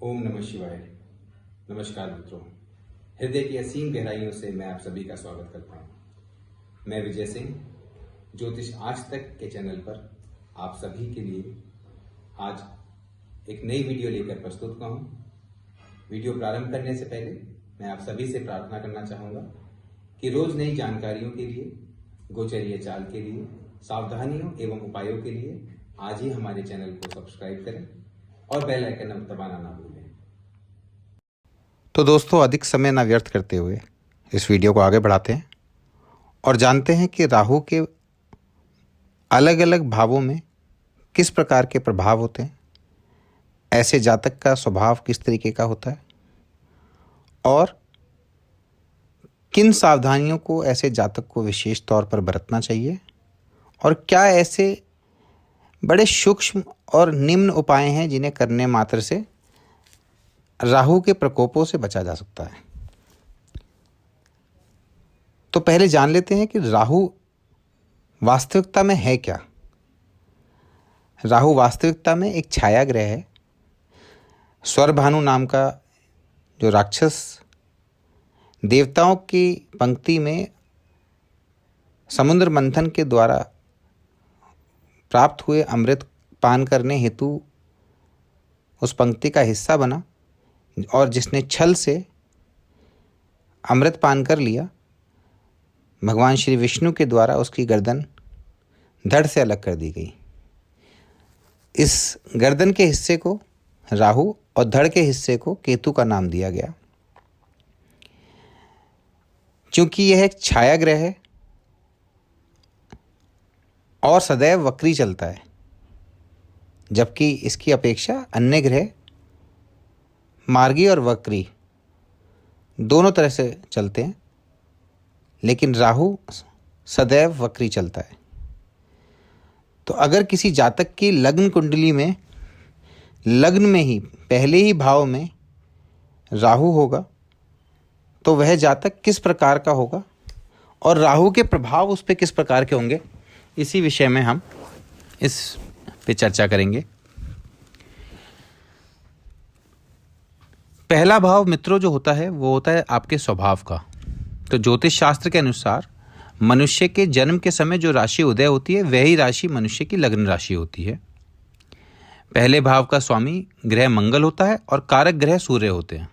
ओम नमः शिवाय। नमस्कार मित्रों, हृदय की असीम गहराइयों से मैं आप सभी का स्वागत करता हूं। मैं विजय सिंह, ज्योतिष आज तक के चैनल पर आप सभी के लिए आज एक नई वीडियो लेकर प्रस्तुत हुआ हूं। वीडियो प्रारंभ करने से पहले मैं आप सभी से प्रार्थना करना चाहूँगा कि रोज नई जानकारियों के लिए, गोचरीय चाल के लिए, सावधानियों एवं उपायों के लिए आज ही हमारे चैनल को सब्सक्राइब करें और बेल आइकन दबाना ना भूलें। तो दोस्तों, अधिक समय ना व्यर्थ करते हुए इस वीडियो को आगे बढ़ाते हैं और जानते हैं कि राहु के अलग अलग भावों में किस प्रकार के प्रभाव होते हैं, ऐसे जातक का स्वभाव किस तरीके का होता है और किन सावधानियों को ऐसे जातक को विशेष तौर पर बरतना चाहिए और क्या ऐसे बड़े सूक्ष्म और निम्न उपाय हैं जिन्हें करने मात्र से राहु के प्रकोपों से बचा जा सकता है। तो पहले जान लेते हैं कि राहु वास्तविकता में है क्या। राहु वास्तविकता में एक छाया ग्रह है। स्वरभानु नाम का जो राक्षस देवताओं की पंक्ति में समुद्र मंथन के द्वारा प्राप्त हुए अमृत पान करने हेतु उस पंक्ति का हिस्सा बना और जिसने छल से अमृत पान कर लिया, भगवान श्री विष्णु के द्वारा उसकी गर्दन धड़ से अलग कर दी गई। इस गर्दन के हिस्से को राहु और धड़ के हिस्से को केतु का नाम दिया गया। क्योंकि यह एक छाया ग्रह है और सदैव वक्री चलता है, जबकि इसकी अपेक्षा अन्य ग्रह मार्गी और वक्री दोनों तरह से चलते हैं, लेकिन राहु सदैव वक्री चलता है। तो अगर किसी जातक की लग्न कुंडली में लग्न में ही पहले ही भाव में राहु होगा तो वह जातक किस प्रकार का होगा और राहु के प्रभाव उस पर किस प्रकार के होंगे, इसी विषय में हम इस पे चर्चा करेंगे। पहला भाव मित्रों जो होता है वो होता है आपके स्वभाव का। तो ज्योतिष शास्त्र के अनुसार मनुष्य के जन्म के समय जो राशि उदय होती है वही राशि मनुष्य की लग्न राशि होती है। पहले भाव का स्वामी ग्रह मंगल होता है और कारक ग्रह सूर्य होते हैं।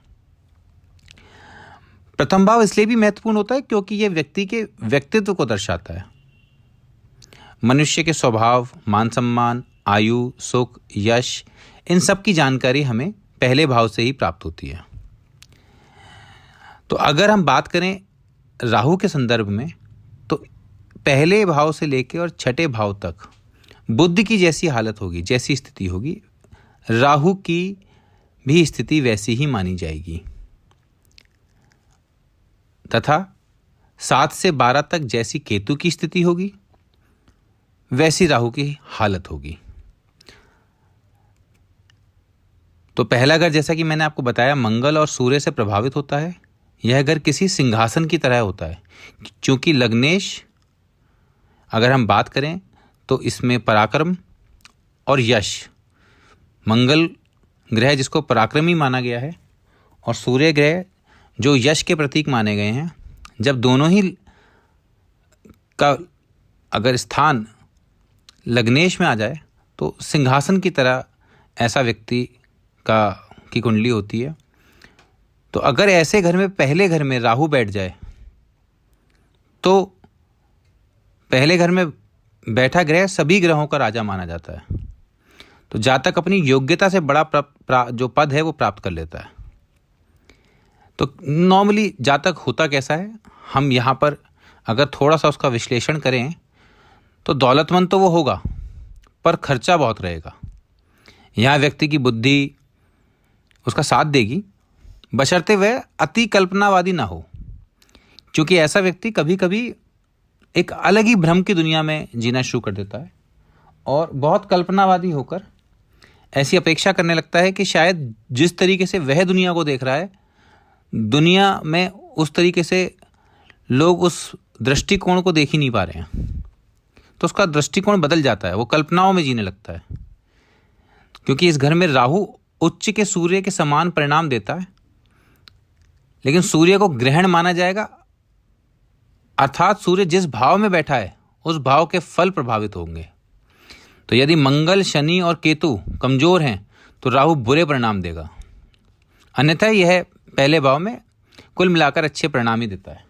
प्रथम भाव इसलिए भी महत्वपूर्ण होता है क्योंकि यह व्यक्ति के व्यक्तित्व को दर्शाता है। मनुष्य के स्वभाव, मान सम्मान, आयु, सुख, यश, इन सब की जानकारी हमें पहले भाव से ही प्राप्त होती है। तो अगर हम बात करें राहु के संदर्भ में, तो पहले भाव से लेकर और छठे भाव तक बुद्ध की जैसी हालत होगी, जैसी स्थिति होगी, राहु की भी स्थिति वैसी ही मानी जाएगी। तथा 7 से 12 तक जैसी केतु की स्थिति होगी वैसी राहु की हालत होगी। तो पहला घर, जैसा कि मैंने आपको बताया, मंगल और सूर्य से प्रभावित होता है। यह घर किसी सिंहासन की तरह होता है, क्योंकि लग्नेश अगर हम बात करें तो इसमें पराक्रम और यश, मंगल ग्रह जिसको पराक्रमी माना गया है और सूर्य ग्रह जो यश के प्रतीक माने गए हैं, जब दोनों ही का अगर स्थान लग्नेश में आ जाए तो सिंहासन की तरह ऐसा व्यक्ति की कुंडली होती है। तो अगर ऐसे घर में पहले घर में राहु बैठ जाए तो पहले घर में बैठा ग्रह सभी ग्रहों का राजा माना जाता है। तो जातक अपनी योग्यता से बड़ा जो पद है वो प्राप्त कर लेता है। तो नॉर्मली जातक होता कैसा है, हम यहाँ पर अगर थोड़ा सा उसका विश्लेषण करें तो दौलतमंद तो वो होगा पर खर्चा बहुत रहेगा। यहाँ व्यक्ति की बुद्धि उसका साथ देगी, बशर्ते वह अति कल्पनावादी ना हो, क्योंकि ऐसा व्यक्ति कभी कभी एक अलग ही भ्रम की दुनिया में जीना शुरू कर देता है और बहुत कल्पनावादी होकर ऐसी अपेक्षा करने लगता है कि शायद जिस तरीके से वह दुनिया को देख रहा है, दुनिया में उस तरीके से लोग उस दृष्टिकोण को देख ही नहीं पा रहे हैं। तो उसका दृष्टिकोण बदल जाता है, वो कल्पनाओं में जीने लगता है। क्योंकि इस घर में राहु उच्च के सूर्य के समान परिणाम देता है, लेकिन सूर्य को ग्रहण माना जाएगा, अर्थात सूर्य जिस भाव में बैठा है उस भाव के फल प्रभावित होंगे। तो यदि मंगल, शनि और केतु कमजोर हैं तो राहु बुरे परिणाम देगा, अन्यथा यह पहले भाव में कुल मिलाकर अच्छे परिणाम ही देता है।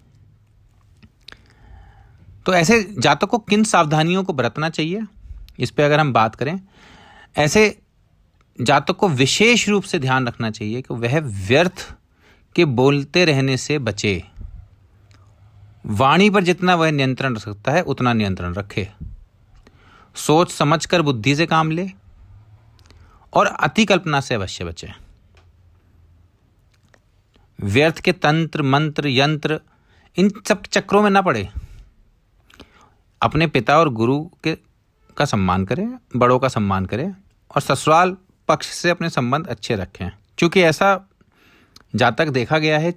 तो ऐसे जातक को किन सावधानियों को बरतना चाहिए, इस पे अगर हम बात करें, ऐसे जातक को विशेष रूप से ध्यान रखना चाहिए कि वह व्यर्थ के बोलते रहने से बचे। वाणी पर जितना वह नियंत्रण रख सकता है उतना नियंत्रण रखे। सोच समझकर बुद्धि से काम ले और अति कल्पना से अवश्य बचे। व्यर्थ के तंत्र, मंत्र, यंत्र, इन सब चक्रों में ना पड़े। अपने पिता और गुरु का सम्मान करें, बड़ों का सम्मान करें और ससुराल पक्ष से अपने संबंध अच्छे रखें। क्योंकि ऐसा जातक देखा गया है,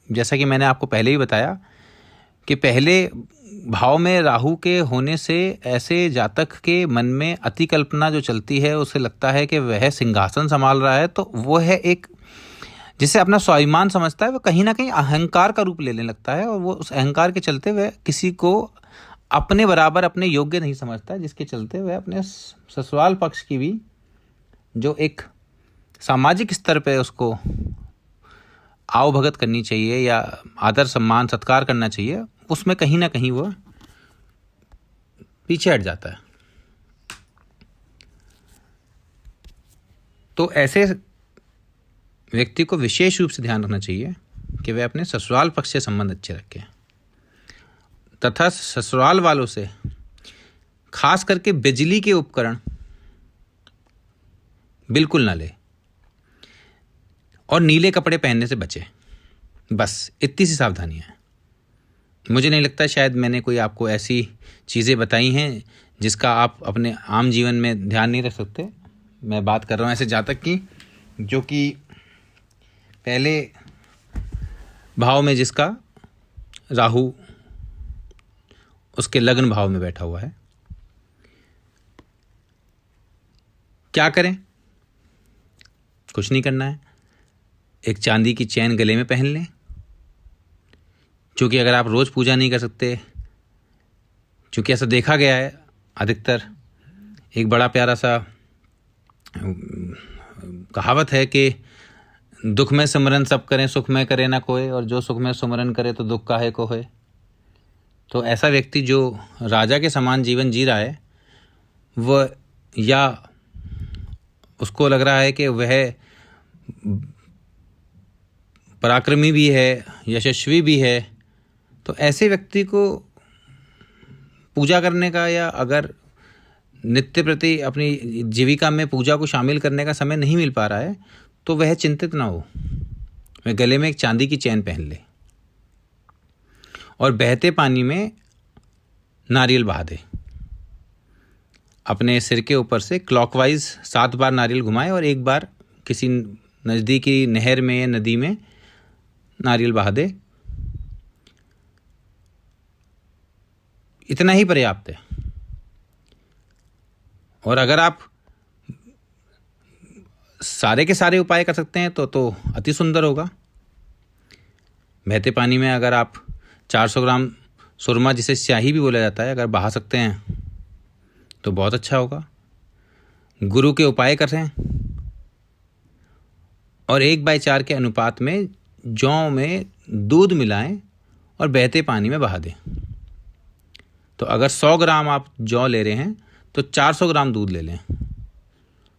जैसा कि मैंने आपको पहले ही बताया, कि पहले भाव में राहु के होने से ऐसे जातक के मन में अति कल्पना जो चलती है, उसे लगता है कि वह सिंहासन संभाल रहा है। तो वो है एक, जिसे अपना स्वाभिमान समझता है, वह कहीं ना कहीं अहंकार का रूप लेने लगता है, और वो उस अहंकार के चलते वह किसी को अपने बराबर, अपने योग्य नहीं समझता, जिसके चलते वह अपने ससुराल पक्ष की भी जो एक सामाजिक स्तर पे उसको आवभगत करनी चाहिए या आदर सम्मान सत्कार करना चाहिए, उसमें कहीं ना कहीं वो पीछे हट जाता है। तो ऐसे व्यक्ति को विशेष रूप से ध्यान रखना चाहिए कि वह अपने ससुराल पक्ष से संबंध अच्छे रखे तथा ससुराल वालों से खास करके बिजली के उपकरण बिल्कुल ना ले और नीले कपड़े पहनने से बचे। बस इतनी सी सावधानियां हैं। मुझे नहीं लगता, शायद मैंने कोई आपको ऐसी चीज़ें बताई हैं जिसका आप अपने आम जीवन में ध्यान नहीं रख सकते। मैं बात कर रहा हूँ ऐसे जातक की जो कि पहले भाव में जिसका राहु उसके लग्न भाव में बैठा हुआ है। क्या करें? कुछ नहीं करना है। एक चांदी की चैन गले में पहन लें, क्योंकि अगर आप रोज़ पूजा नहीं कर सकते, क्योंकि ऐसा देखा गया है अधिकतर, एक बड़ा प्यारा सा कहावत है कि दुख में सिमरन सब करें, सुख में करे ना कोई, और जो सुख में सिमरन करे तो दुख काहे को है। तो ऐसा व्यक्ति जो राजा के समान जीवन जी रहा है, वह या उसको लग रहा है कि वह पराक्रमी भी है, यशस्वी भी है, तो ऐसे व्यक्ति को पूजा करने का या अगर नित्य प्रति अपनी जीविका में पूजा को शामिल करने का समय नहीं मिल पा रहा है, तो वह चिंतित ना हो। वह गले में एक चांदी की चैन पहन ले और बहते पानी में नारियल बहा दे। अपने सिर के ऊपर से क्लॉकवाइज 7 बार नारियल घुमाए और एक बार किसी नज़दीकी नहर में या नदी में नारियल बहा दे। इतना ही पर्याप्त है। और अगर आप सारे के सारे उपाय कर सकते हैं तो अति सुंदर होगा। बहते पानी में अगर आप 400 ग्राम सुरमा, जिसे स्याही भी बोला जाता है, अगर बहा सकते हैं तो बहुत अच्छा होगा। गुरु के उपाय कर रहे हैं और 1/4 के अनुपात में जौ में दूध मिलाएं और बहते पानी में बहा दें। तो अगर 100 ग्राम आप जौ ले रहे हैं तो 400 ग्राम दूध ले लें।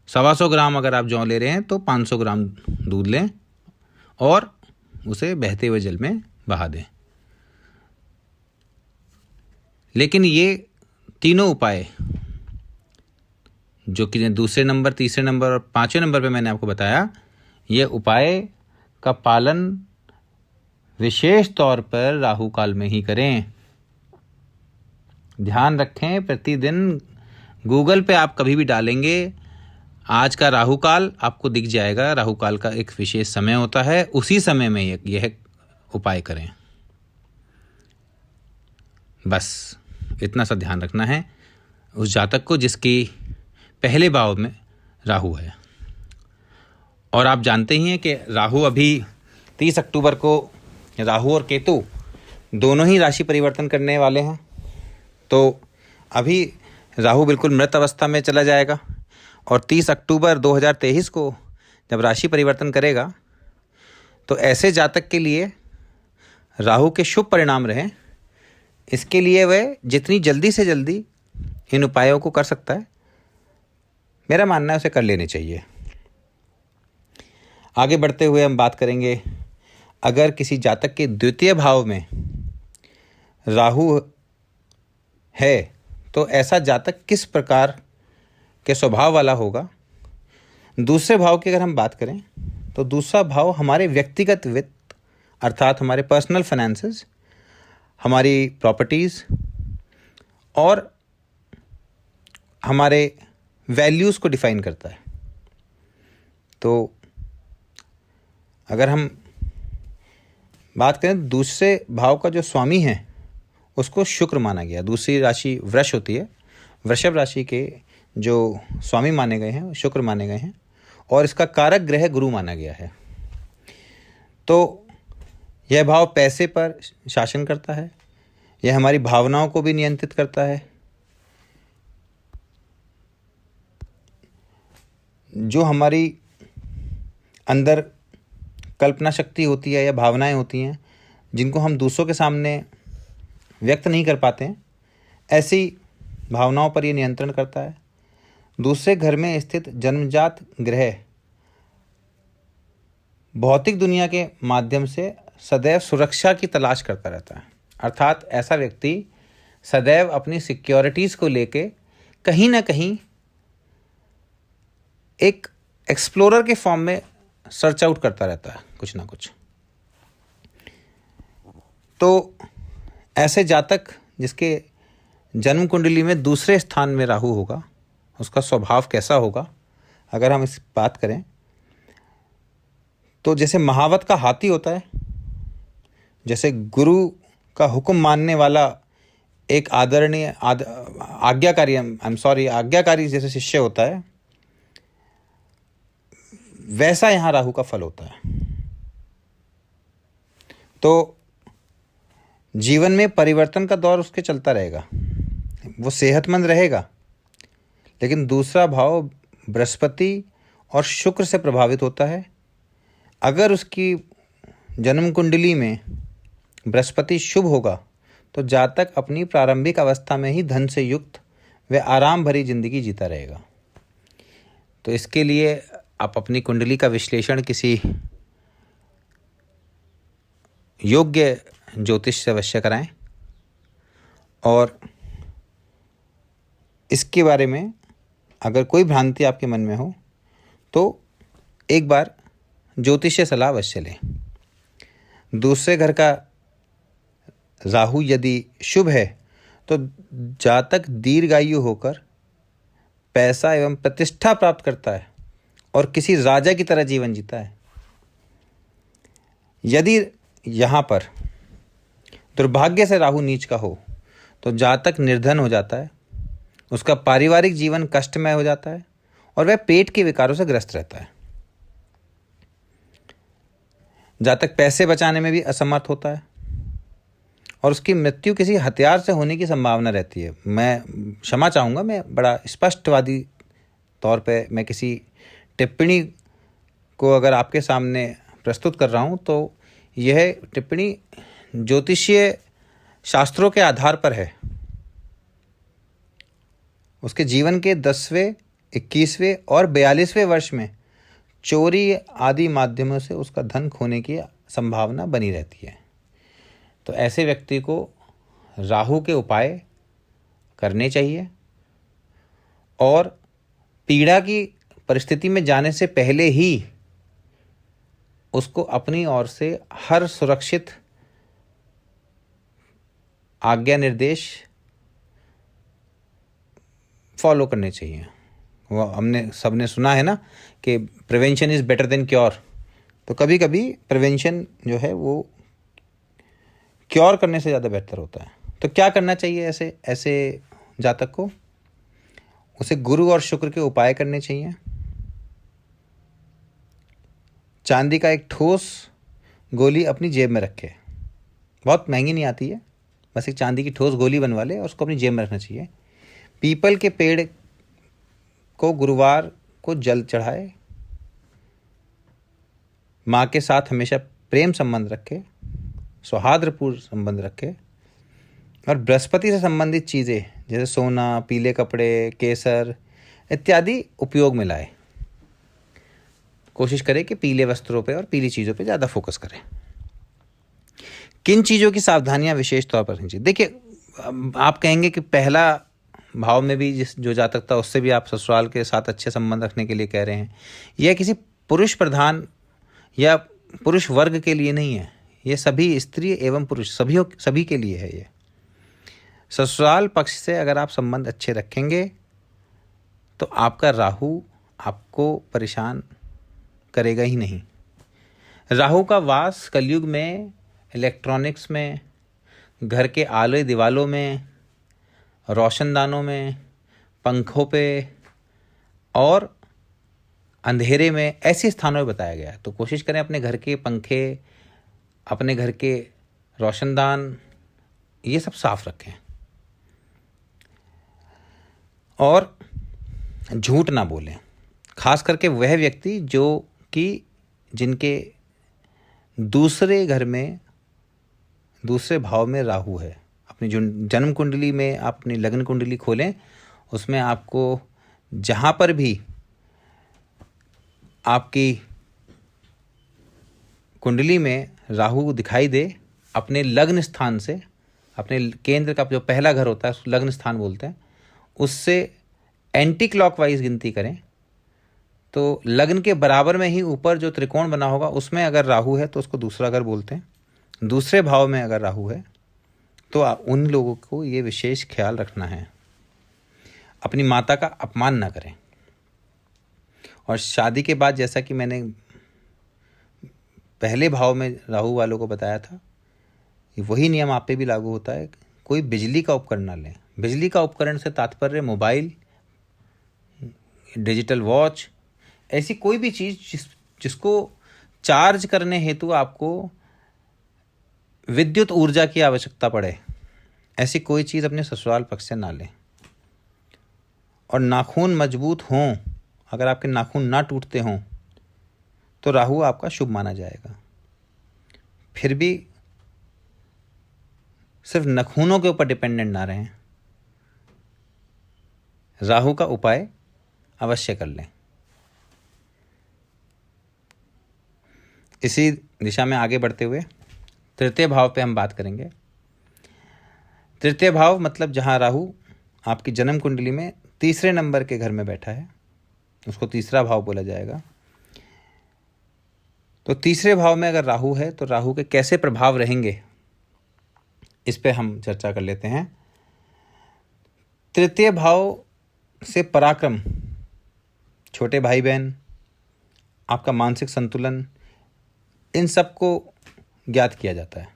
125 ग्राम अगर आप जौ ले रहे हैं तो 500 ग्राम दूध लें और उसे बहते हुए जल में बहा दें। लेकिन ये तीनों उपाय जो कि दूसरे नंबर, तीसरे नंबर और 5वें नंबर पे मैंने आपको बताया, ये उपाय का पालन विशेष तौर पर राहु काल में ही करें। ध्यान रखें, प्रतिदिन गूगल पे आप कभी भी डालेंगे आज का राहु काल, आपको दिख जाएगा। राहु काल का एक विशेष समय होता है, उसी समय में यह उपाय करें। बस इतना सा ध्यान रखना है उस जातक को जिसकी पहले भाव में राहु है। और आप जानते ही हैं कि राहु अभी 30 अक्टूबर को, राहु और केतु दोनों ही राशि परिवर्तन करने वाले हैं। तो अभी राहु बिल्कुल मृत अवस्था में चला जाएगा और 30 अक्टूबर 2023 को जब राशि परिवर्तन करेगा तो ऐसे जातक के लिए राहु के शुभ परिणाम रहें, इसके लिए वह जितनी जल्दी से जल्दी इन उपायों को कर सकता है, मेरा मानना है उसे कर लेने चाहिए। आगे बढ़ते हुए हम बात करेंगे, अगर किसी जातक के द्वितीय भाव में राहु है तो ऐसा जातक किस प्रकार के स्वभाव वाला होगा। दूसरे भाव की अगर हम बात करें तो दूसरा भाव हमारे व्यक्तिगत वित्त अर्थात हमारे पर्सनल फाइनेंसेस, हमारी प्रॉपर्टीज़ और हमारे वैल्यूज़ को डिफाइन करता है। तो अगर हम बात करें दूसरे भाव का जो स्वामी है उसको शुक्र माना गया। दूसरी राशि वृष होती है, वृषभ राशि के जो स्वामी माने गए हैं शुक्र माने गए हैं और इसका कारक ग्रह गुरु माना गया है। तो यह भाव पैसे पर शासन करता है, यह हमारी भावनाओं को भी नियंत्रित करता है। जो हमारी अंदर कल्पना शक्ति होती है या भावनाएं होती हैं जिनको हम दूसरों के सामने व्यक्त नहीं कर पाते हैं, ऐसी भावनाओं पर यह नियंत्रण करता है। दूसरे घर में स्थित जन्मजात ग्रह भौतिक दुनिया के माध्यम से सदैव सुरक्षा की तलाश करता रहता है, अर्थात ऐसा व्यक्ति सदैव अपनी सिक्योरिटीज़ को लेके कहीं ना कहीं एक एक्सप्लोरर के फॉर्म में सर्च आउट करता रहता है कुछ ना कुछ। तो ऐसे जातक जिसके जन्म कुंडली में दूसरे स्थान में राहु होगा, उसका स्वभाव कैसा होगा अगर हम इस बात करें तो जैसे महावत का हाथी होता है, जैसे गुरु का हुक्म मानने वाला एक आदरणीय आज्ञाकारी जैसे शिष्य होता है, वैसा यहाँ राहु का फल होता है। तो जीवन में परिवर्तन का दौर उसके चलता रहेगा, वो सेहतमंद रहेगा, लेकिन दूसरा भाव बृहस्पति और शुक्र से प्रभावित होता है। अगर उसकी जन्म कुंडली में बृहस्पति शुभ होगा तो जातक अपनी प्रारंभिक अवस्था में ही धन से युक्त व आराम भरी जिंदगी जीता रहेगा। तो इसके लिए आप अपनी कुंडली का विश्लेषण किसी योग्य ज्योतिष से अवश्य कराएं और इसके बारे में अगर कोई भ्रांति आपके मन में हो तो एक बार ज्योतिषीय सलाह अवश्य लें। दूसरे घर का राहु यदि शुभ है तो जातक दीर्घायु होकर पैसा एवं प्रतिष्ठा प्राप्त करता है और किसी राजा की तरह जीवन जीता है। यदि यहाँ पर दुर्भाग्य से राहु नीच का हो तो जातक निर्धन हो जाता है, उसका पारिवारिक जीवन कष्टमय हो जाता है और वह पेट के विकारों से ग्रस्त रहता है। जातक पैसे बचाने में भी असमर्थ होता है और उसकी मृत्यु किसी हथियार से होने की संभावना रहती है। मैं क्षमा चाहूँगा, मैं बड़ा स्पष्टवादी तौर पे मैं किसी टिप्पणी को अगर आपके सामने प्रस्तुत कर रहा हूँ तो यह टिप्पणी ज्योतिषीय शास्त्रों के आधार पर है। उसके जीवन के 10वें, 21वें और 42वें वर्ष में चोरी आदि माध्यमों से उसका धन खोने की संभावना बनी रहती है। तो ऐसे व्यक्ति को राहु के उपाय करने चाहिए और पीड़ा की परिस्थिति में जाने से पहले ही उसको अपनी ओर से हर सुरक्षित आज्ञा निर्देश फॉलो करने चाहिए। वो हमने सबने सुना है ना कि prevention is better than cure. तो कभी कभी प्रिवेंशन जो है वो क्योर करने से ज़्यादा बेहतर होता है। तो क्या करना चाहिए ऐसे जातक को? उसे गुरु और शुक्र के उपाय करने चाहिए। चांदी का एक ठोस गोली अपनी जेब में रखे। बहुत महंगी नहीं आती है, बस एक चांदी की ठोस गोली बनवा ले और उसको अपनी जेब में रखना चाहिए। पीपल के पेड़ को गुरुवार को जल चढ़ाए। माँ के साथ हमेशा प्रेम संबंध रखे, सौहार्दपूर्ण संबंध रखे। और बृहस्पति से संबंधित चीज़ें जैसे सोना, पीले कपड़े, केसर इत्यादि उपयोग में लाए। कोशिश करें कि पीले वस्त्रों पे और पीली चीज़ों पे ज़्यादा फोकस करें। किन चीज़ों की सावधानियां विशेष तौर पर रखनी चाहिए? देखिए, आप कहेंगे कि पहला भाव में भी जो जातक था उससे भी आप ससुराल के साथ अच्छे संबंध रखने के लिए कह रहे हैं। यह किसी पुरुष प्रधान या पुरुष वर्ग के लिए नहीं है, ये सभी स्त्री एवं पुरुष सभी के लिए है। ये ससुराल पक्ष से अगर आप संबंध अच्छे रखेंगे तो आपका राहु आपको परेशान करेगा ही नहीं। राहु का वास कलयुग में इलेक्ट्रॉनिक्स में, घर के आले दीवालों में, रोशनदानों में, पंखों पे और अंधेरे में, ऐसे स्थानों में बताया गया है। तो कोशिश करें अपने घर के पंखे, अपने घर के रोशनदान, ये सब साफ रखें। और झूठ ना बोलें, खास करके वह व्यक्ति जो कि जिनके दूसरे घर में, दूसरे भाव में राहु है। अपनी जन्म कुंडली में आप अपनी लग्न कुंडली खोलें, उसमें आपको जहाँ पर भी आपकी कुंडली में राहु दिखाई दे, अपने लग्न स्थान से, अपने केंद्र का जो पहला घर होता है उसको लग्न स्थान बोलते हैं, उससे एंटी क्लॉकवाइज गिनती करें। तो लग्न के बराबर में ही ऊपर जो त्रिकोण बना होगा उसमें अगर राहु है तो उसको दूसरा घर बोलते हैं। दूसरे भाव में अगर राहु है तो उन लोगों को ये विशेष ख्याल रखना है, अपनी माता का अपमान ना करें। और शादी के बाद, जैसा कि मैंने पहले भाव में राहु वालों को बताया था, वही नियम आप पे भी लागू होता है। कोई बिजली का उपकरण ना लें। बिजली का उपकरण से तात्पर्य मोबाइल, डिजिटल वॉच, ऐसी कोई भी चीज़ जिसको चार्ज करने हेतु आपको विद्युत ऊर्जा की आवश्यकता पड़े, ऐसी कोई चीज़ अपने ससुराल पक्ष से ना लें। और नाखून मजबूत हों, अगर आपके नाखून ना टूटते हों तो राहु आपका शुभ माना जाएगा। फिर भी सिर्फ नाखूनों के ऊपर डिपेंडेंट ना रहें, राहु का उपाय अवश्य कर लें। इसी दिशा में आगे बढ़ते हुए तृतीय भाव पे हम बात करेंगे। तृतीय भाव मतलब जहाँ राहु आपकी जन्म कुंडली में तीसरे नंबर के घर में बैठा है, उसको तीसरा भाव बोला जाएगा। तो तीसरे भाव में अगर राहु है तो राहु के कैसे प्रभाव रहेंगे, इस पे हम चर्चा कर लेते हैं। तृतीय भाव से पराक्रम, छोटे भाई बहन, आपका मानसिक संतुलन, इन सब को ज्ञात किया जाता है।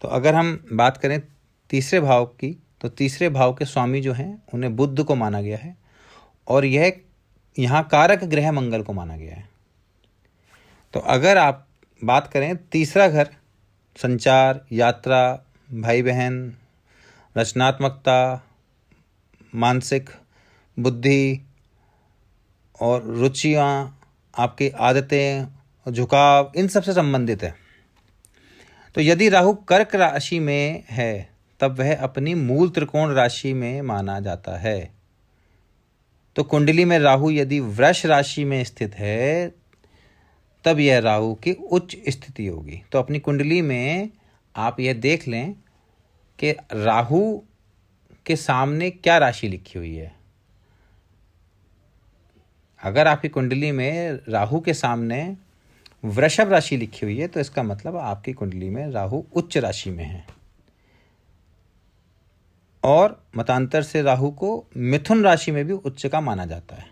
तो अगर हम बात करें तीसरे भाव की, तो तीसरे भाव के स्वामी जो हैं उन्हें बुध को माना गया है और यह यहाँ कारक ग्रह मंगल को माना गया है। तो अगर आप बात करें तीसरा घर, संचार, यात्रा, भाई बहन, रचनात्मकता, मानसिक बुद्धि और रुचियाँ, आपकी आदतें, झुकाव, इन सब से संबंधित है। तो यदि राहु कर्क राशि में है तब वह अपनी मूल त्रिकोण राशि में माना जाता है। तो कुंडली में राहु यदि वृष राशि में स्थित है तब यह राहु की उच्च स्थिति होगी। तो अपनी कुंडली में आप यह देख लें कि राहु के सामने क्या राशि लिखी हुई है। अगर आपकी कुंडली में राहु के सामने वृषभ राशि लिखी हुई है तो इसका मतलब आपकी कुंडली में राहु उच्च राशि में है। और मतांतर से राहु को मिथुन राशि में भी उच्च का माना जाता है।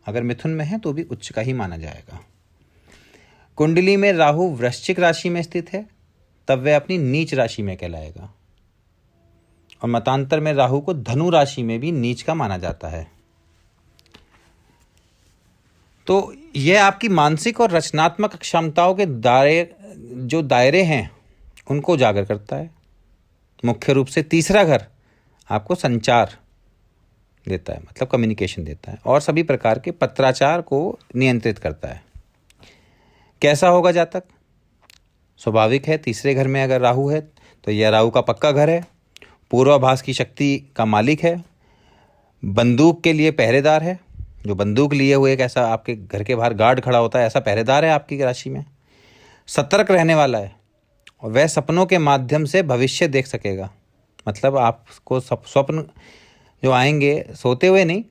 अगर मिथुन में है तो भी उच्च का ही माना जाएगा। कुंडली में राहु वृश्चिक राशि में स्थित है तब वह अपनी नीच राशि में कहलाएगा। और मतांतर में राहु को धनु राशि में भी नीच का माना जाता है। तो यह आपकी मानसिक और रचनात्मक क्षमताओं के दायरे हैं उनको उजागर करता है। मुख्य रूप से तीसरा घर आपको संचार देता है, मतलब कम्युनिकेशन देता है, और सभी प्रकार के पत्राचार को नियंत्रित करता है। कैसा होगा जातक? स्वाभाविक है, तीसरे घर में अगर राहु है तो यह राहु का पक्का घर है, पूर्वाभास की शक्ति का मालिक है, बंदूक के लिए पहरेदार है, जो बंदूक लिए हुए एक ऐसा आपके घर के बाहर गार्ड खड़ा होता है, ऐसा पहरेदार है आपकी राशि में। सतर्क रहने वाला है और वह सपनों के माध्यम से भविष्य देख सकेगा। मतलब आपको स्वप्न जो आएंगे, सोते हुए नहीं,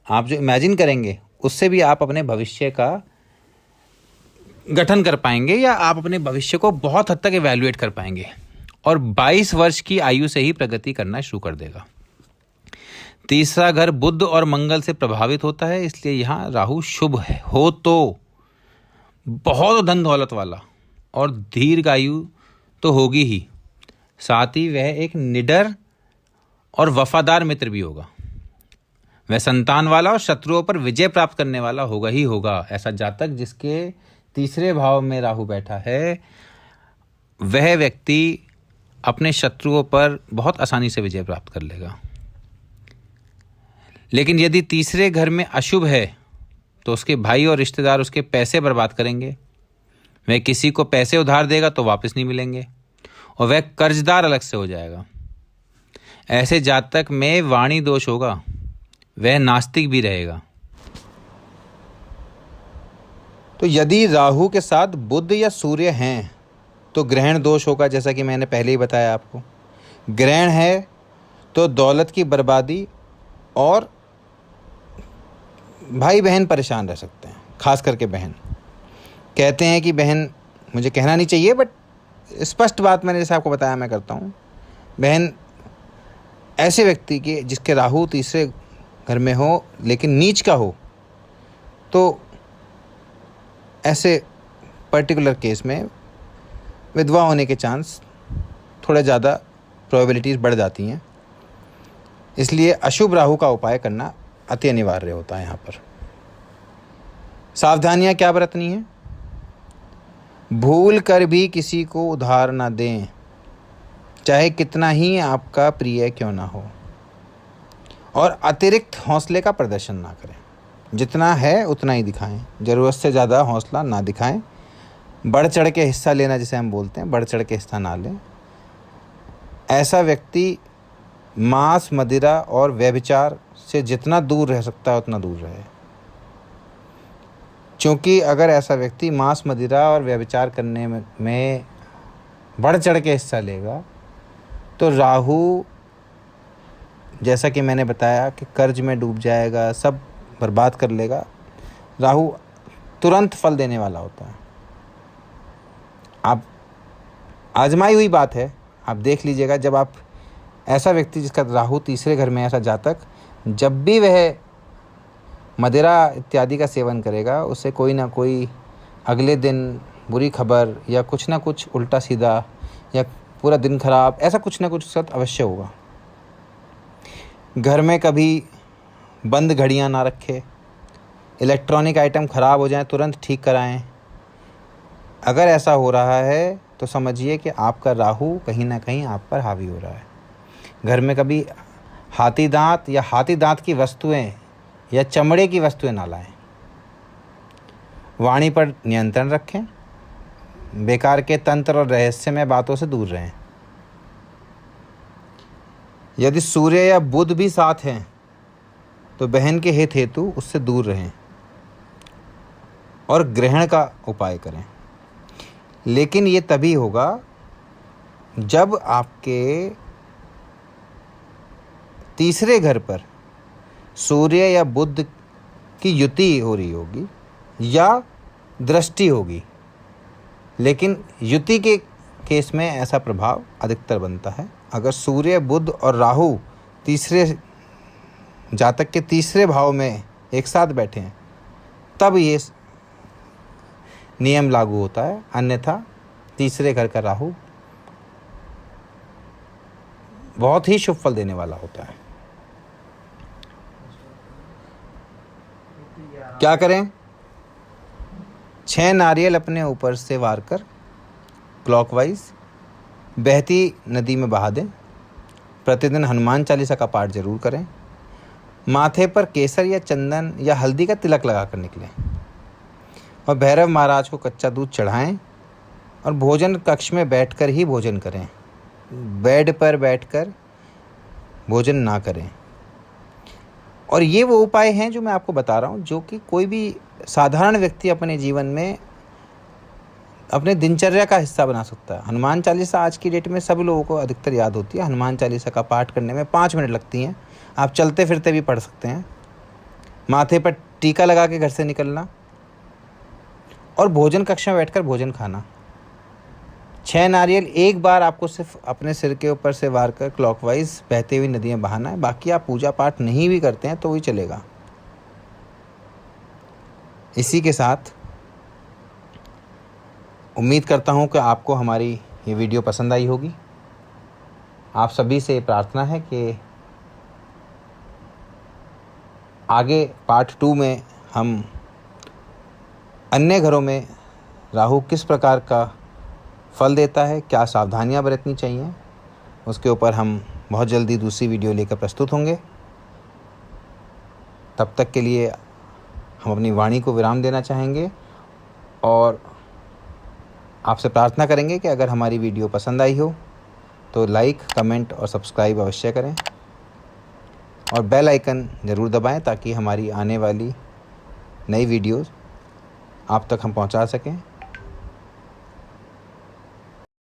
आप जो इमेजिन करेंगे उससे भी आप अपने भविष्य का गठन कर पाएंगे, या आप अपने भविष्य को बहुत हद तक इवैल्यूएट कर पाएंगे, और 22 वर्ष की आयु से ही प्रगति करना शुरू कर देगा। तीसरा घर बुध और मंगल से प्रभावित होता है, इसलिए यहाँ राहु शुभ है हो तो बहुत धन दौलत वाला और दीर्घायु तो होगी ही, साथ ही वह एक निडर और वफादार मित्र भी होगा। वह संतान वाला और शत्रुओं पर विजय प्राप्त करने वाला होगा ही होगा। ऐसा जातक जिसके तीसरे भाव में राहु बैठा है, वह व्यक्ति अपने शत्रुओं पर बहुत आसानी से विजय प्राप्त कर लेगा। लेकिन यदि तीसरे घर में अशुभ है तो उसके भाई और रिश्तेदार उसके पैसे बर्बाद करेंगे। वह किसी को पैसे उधार देगा तो वापस नहीं मिलेंगे, और वह कर्जदार अलग से हो जाएगा। ऐसे जातक में वाणी दोष होगा, वह नास्तिक भी रहेगा। तो यदि राहु के साथ बुध या सूर्य हैं तो ग्रहण दोष होगा, जैसा कि मैंने पहले ही बताया आपको। ग्रहण है तो दौलत की बर्बादी और भाई बहन परेशान रह सकते हैं, खास करके बहन। कहते हैं कि बहन, मुझे कहना नहीं चाहिए बट स्पष्ट बात मैंने जैसे आपको बताया मैं करता हूँ। बहन ऐसे व्यक्ति के जिसके राहु तीसरे घर में हो लेकिन नीच का हो, तो ऐसे पर्टिकुलर केस में विधवा होने के चांस थोड़े ज़्यादा प्रोबेबिलिटीज़ बढ़ जाती हैं। इसलिए अशुभ राहु का उपाय करना अति अनिवार्य होता है। यहाँ पर सावधानियाँ क्या बरतनी है? भूल कर भी किसी को उधार ना दें, चाहे कितना ही आपका प्रिय क्यों ना हो, और अतिरिक्त हौसले का प्रदर्शन ना करें। जितना है उतना ही दिखाएं, ज़रूरत से ज़्यादा हौसला ना दिखाएं। बढ़ चढ़ के हिस्सा लेना जिसे हम बोलते हैं, बढ़ चढ़ के हिस्सा ना लें। ऐसा व्यक्ति मांस, मदिरा और व्यभिचार से जितना दूर रह सकता है उतना दूर रहे, क्योंकि अगर ऐसा व्यक्ति मांस, मदिरा और व्यभिचार करने में बढ़ चढ़ के हिस्सा लेगा तो राहु, जैसा कि मैंने बताया, कि कर्ज में डूब जाएगा, सब बर्बाद कर लेगा। राहु तुरंत फल देने वाला होता है। आप आजमाई हुई बात है, आप देख लीजिएगा। जब आप ऐसा व्यक्ति जिसका राहु तीसरे घर में, ऐसा जातक, जब भी वह मदिरा इत्यादि का सेवन करेगा, उसे कोई ना कोई अगले दिन बुरी खबर या कुछ ना कुछ उल्टा सीधा या पूरा दिन खराब, ऐसा कुछ ना कुछ साथ अवश्य होगा। घर में कभी बंद घड़ियां ना रखें, इलेक्ट्रॉनिक आइटम ख़राब हो जाएं तुरंत ठीक कराएं। अगर ऐसा हो रहा है तो समझिए कि आपका राहु कहीं ना कहीं आप पर हावी हो रहा है। घर में कभी हाथी दांत या हाथी दांत की वस्तुएं या चमड़े की वस्तुएं ना लाएं। वाणी पर नियंत्रण रखें, बेकार के तंत्र और रहस्यमय बातों से दूर रहें। यदि सूर्य या बुध भी साथ हैं तो बहन के हित हेतु उससे दूर रहें और ग्रहण का उपाय करें। लेकिन ये तभी होगा जब आपके तीसरे घर पर सूर्य या बुध की युति हो रही होगी या दृष्टि होगी। लेकिन युति के केस में ऐसा प्रभाव अधिकतर बनता है। अगर सूर्य, बुध और राहु तीसरे जातक के तीसरे भाव में एक साथ बैठे हैं तब ये नियम लागू होता है। अन्यथा तीसरे घर का राहु बहुत ही शुभ फल देने वाला होता है। क्या करें? 6 नारियल अपने ऊपर से वार कर क्लॉकवाइज बहती नदी में बहा दें। प्रतिदिन हनुमान चालीसा का पाठ जरूर करें। माथे पर केसर या चंदन या हल्दी का तिलक लगाकर निकलें और भैरव महाराज को कच्चा दूध चढ़ाएं और भोजन कक्ष में बैठकर ही भोजन करें। बेड पर बैठकर भोजन ना करें। और ये वो उपाय हैं जो मैं आपको बता रहा हूँ, जो कि कोई भी साधारण व्यक्ति अपने जीवन में अपने दिनचर्या का हिस्सा बना सकता है। हनुमान चालीसा आज की डेट में सब लोगों को अधिकतर याद होती है। हनुमान चालीसा का पाठ करने में 5 मिनट लगती हैं। आप चलते फिरते भी पढ़ सकते हैं। माथे पर टीका लगा के घर से निकलना और भोजन कक्ष में बैठकर भोजन खाना। 6 नारियल एक बार आपको सिर्फ अपने सिर के ऊपर से वार कर क्लॉकवाइज बहती हुई नदी में बहाना है। बाकी आप पूजा पाठ नहीं भी करते हैं तो भी चलेगा। इसी के साथ उम्मीद करता हूँ कि आपको हमारी ये वीडियो पसंद आई होगी। आप सभी से प्रार्थना है कि आगे पार्ट 2 में हम अन्य घरों में राहु किस प्रकार का फल देता है, क्या सावधानियां बरतनी चाहिए, उसके ऊपर हम बहुत जल्दी दूसरी वीडियो लेकर प्रस्तुत होंगे। तब तक के लिए हम अपनी वाणी को विराम देना चाहेंगे और आपसे प्रार्थना करेंगे कि अगर हमारी वीडियो पसंद आई हो तो लाइक, कमेंट और सब्सक्राइब अवश्य करें और बेल आइकन ज़रूर दबाएं ताकि हमारी आने वाली नई वीडियोज़ आप तक हम पहुंचा सकें।